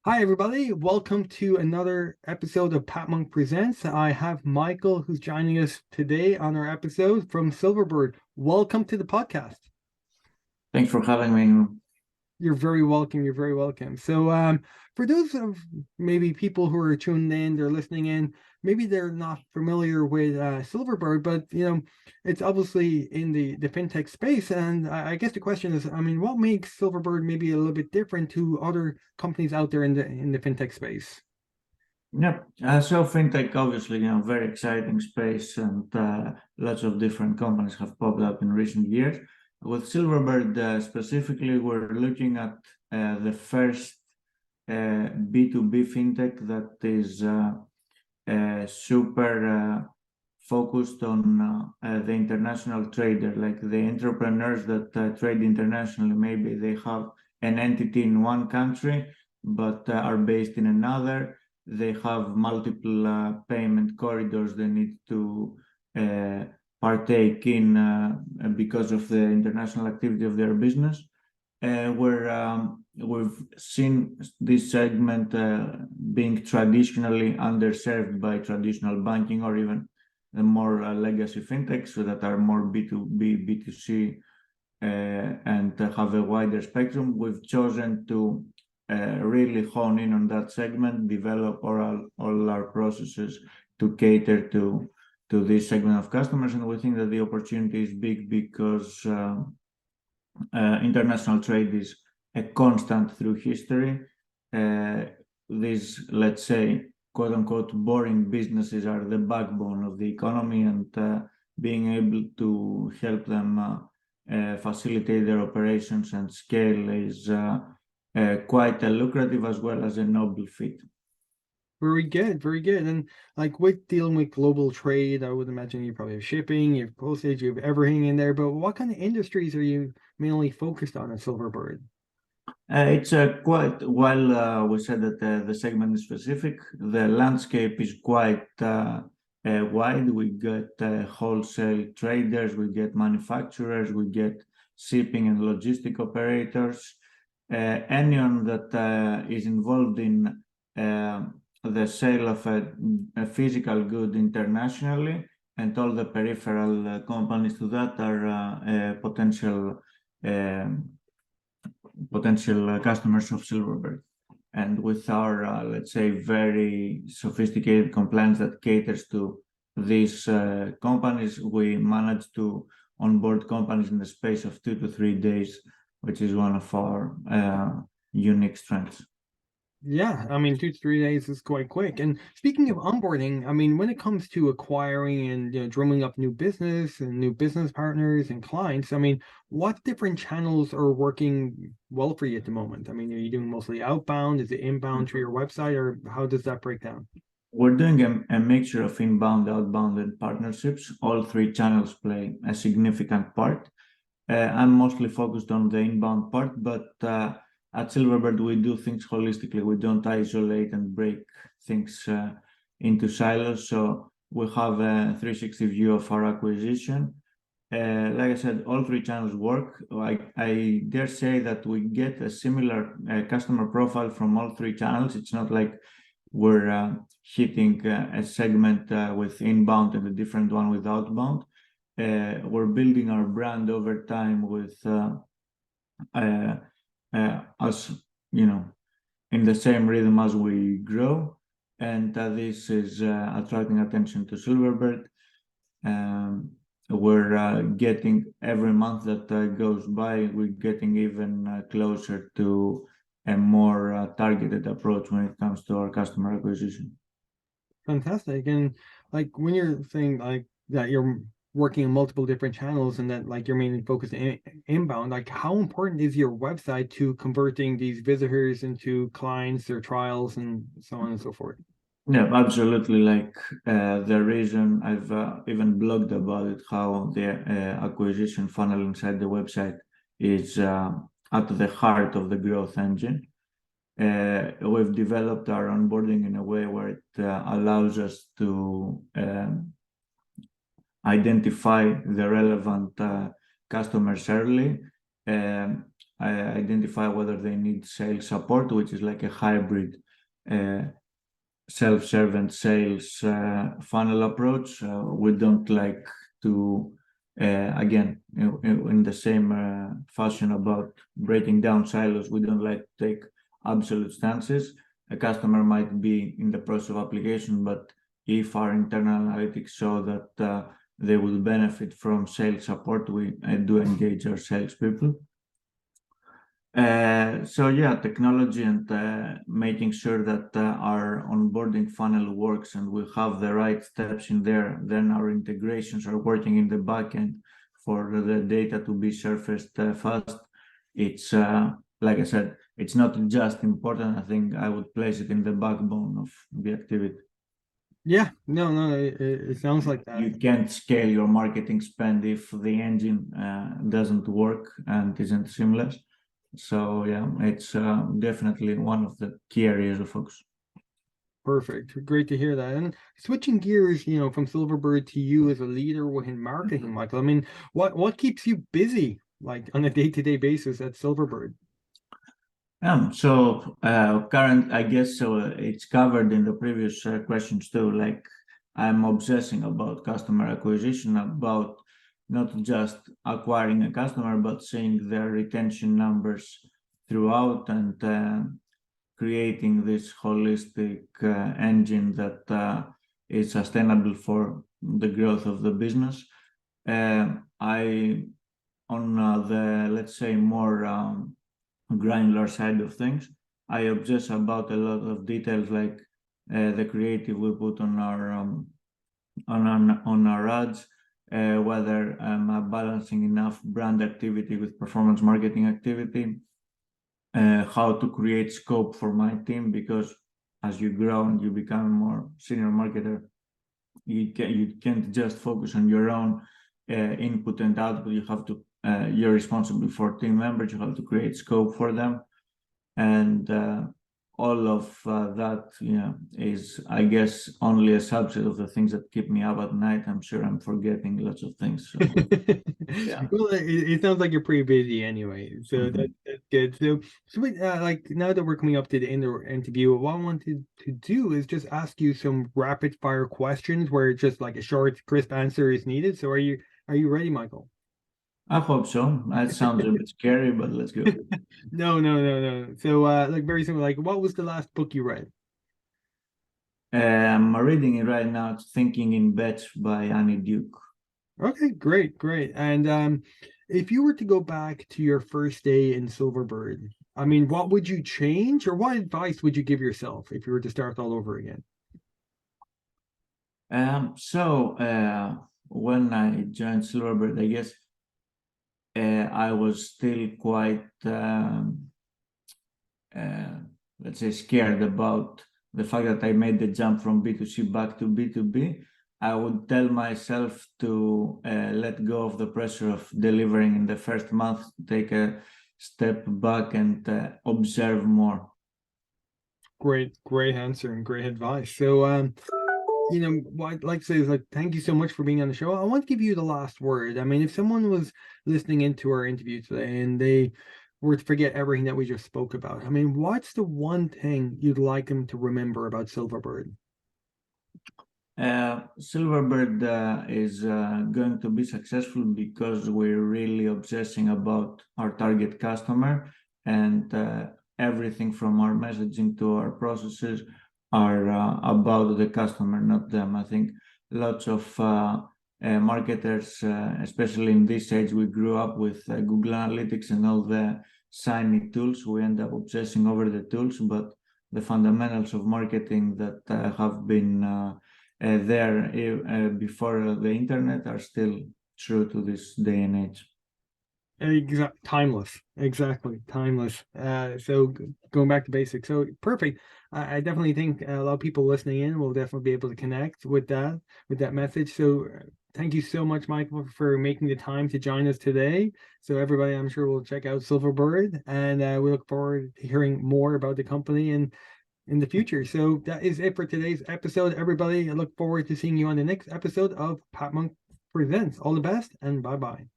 Hi, everybody. Welcome to another episode of Pat Monk Presents. I have Michael who's joining us today on our episode from Silverbird. Welcome to the podcast. Thanks for having me. You're very welcome. You're very welcome. For those of maybe people who are tuned in, they're listening in, maybe they're not familiar with Silverbird, but it's obviously in the fintech space. And I guess the question is, what makes Silverbird maybe a little bit different to other companies out there in the fintech space? Yep. So fintech, obviously, very exciting space, and lots of different companies have popped up in recent years. With Silverbird specifically, we're looking at the first B2B fintech that is super focused on the international trader, like the entrepreneurs that trade internationally. Maybe they have an entity in one country, but are based in another. They have multiple payment corridors they need to partake in because of the international activity of their business. Where we've seen this segment being traditionally underserved by traditional banking or even the more legacy fintechs that are more B2B, B2C, and have a wider spectrum. We've chosen to really hone in on that segment, develop all our processes to cater to this segment of customers, and we think that the opportunity is big because international trade is a constant through history. These, let's say, quote unquote, boring businesses are the backbone of the economy, and being able to help them facilitate their operations and scale is quite a lucrative as well as a noble feat. Very good, very good. And like with dealing with global trade, I would imagine you probably have shipping, you have postage, you have everything in there. But what kind of industries are you mainly focused on at Silverbird? It's quite, while we said that the segment is specific, the landscape is quite wide. We get wholesale traders, we get manufacturers, we get shipping and logistic operators. Anyone that is involved in the sale of a physical good internationally, and all the peripheral companies to that are potential customers of Silverbird. And with our, let's say, very sophisticated compliance that caters to these companies, we managed to onboard companies in the space of 2 to 3 days, which is one of our unique strengths. Yeah, 2 to 3 days is quite quick. And speaking of onboarding, when it comes to acquiring and drumming up new business and new business partners and clients, what different channels are working well for you at the moment? Are you doing mostly outbound? Is it inbound through your website, or how does that break down? We're doing a mixture of inbound, outbound, and partnerships. All three channels play a significant part. I'm mostly focused on the inbound part, but at Silverbird, we do things holistically. We don't isolate and break things into silos. So we have a 360 view of our acquisition. Like I said, all three channels work. I dare say that we get a similar customer profile from all three channels. It's not like we're hitting a segment with inbound and a different one with outbound. We're building our brand over time with us, in the same rhythm as we grow, and this is attracting attention to Silverbird. We're getting, every month that goes by, we're getting even closer to a more targeted approach when it comes to our customer acquisition. Fantastic. And like when you're saying like that you're working in multiple different channels and that like you're mainly focused inbound, like how important is your website to converting these visitors into clients or trials and so on and so forth? Yeah, absolutely. Like the reason I've even blogged about it, how the acquisition funnel inside the website is at the heart of the growth engine. We've developed our onboarding in a way where it allows us to identify the relevant customers early, identify whether they need sales support, which is like a hybrid self-servant sales funnel approach. We don't like to, again, in the same fashion about breaking down silos, we don't like to take absolute stances. A customer might be in the process of application, but if our internal analytics show that they will benefit from sales support, we do engage our salespeople. So yeah, technology and making sure that our onboarding funnel works and we have the right steps in there. Then our integrations are working in the backend for the data to be surfaced fast. It's like I said, it's not just important. I think I would place it in the backbone of the activity. Yeah, no, it sounds like that. You can't scale your marketing spend if the engine doesn't work and isn't seamless. So yeah, it's definitely one of the key areas of focus. Perfect. Great to hear that. And switching gears, from Silverbird to you as a leader within marketing, Michael. I mean, what keeps you busy, like on a day-to-day basis at Silverbird? So I guess so it's covered in the previous questions too. Like I'm obsessing about customer acquisition, about not just acquiring a customer, but seeing their retention numbers throughout and creating this holistic engine that is sustainable for the growth of the business. I, on the, let's say, more granular side of things, I obsess about a lot of details like the creative we put on our ads, whether I'm balancing enough brand activity with performance marketing activity, how to create scope for my team, because as you grow and you become a more senior marketer, you can't just focus on your own input and output. You have to you're responsible for team members. You have to create scope for them, and all of that, is, I guess, only a subset of the things that keep me up at night. I'm sure I'm forgetting lots of things. So, yeah. Well, it sounds like you're pretty busy anyway, so that's good. So like now that we're coming up to the end of our interview, what I wanted to do is just ask you some rapid fire questions where just like a short, crisp answer is needed. So are you ready, Michael? I hope so. That sounds a bit scary, but let's go. No. So like very simple, like what was the last book you read? I'm reading it right now. It's Thinking in Bets by Annie Duke. Okay, great. And if you were to go back to your first day in Silverbird, I mean, what would you change or what advice would you give yourself if you were to start all over again? When I joined Silverbird, I guess I was still quite, let's say, scared about the fact that I made the jump from B2C back to B2B. I would tell myself to let go of the pressure of delivering in the first month, take a step back and observe more. Great answer and great advice. So, what I'd like to say is like, thank you so much for being on the show. I want to give you the last word. I mean, if someone was listening into our interview today and they were to forget everything that we just spoke about, I mean, what's the one thing you'd like them to remember about Silverbird? Silverbird is going to be successful because we're really obsessing about our target customer, and everything from our messaging to our processes are about the customer, not them. I think lots of marketers, especially in this age, we grew up with Google Analytics and all the shiny tools. We end up obsessing over the tools, but the fundamentals of marketing that have been there before the internet are still true to this day and age. Timeless, exactly, timeless. So going back to basics, so perfect. I definitely think a lot of people listening in will definitely be able to connect with that message. So thank you so much, Michael, for making the time to join us today. So everybody, I'm sure will check out Silverbird, and we look forward to hearing more about the company and in the future. So that is it for today's episode, everybody. I look forward to seeing you on the next episode of Pat Monk Presents. All the best and bye-bye.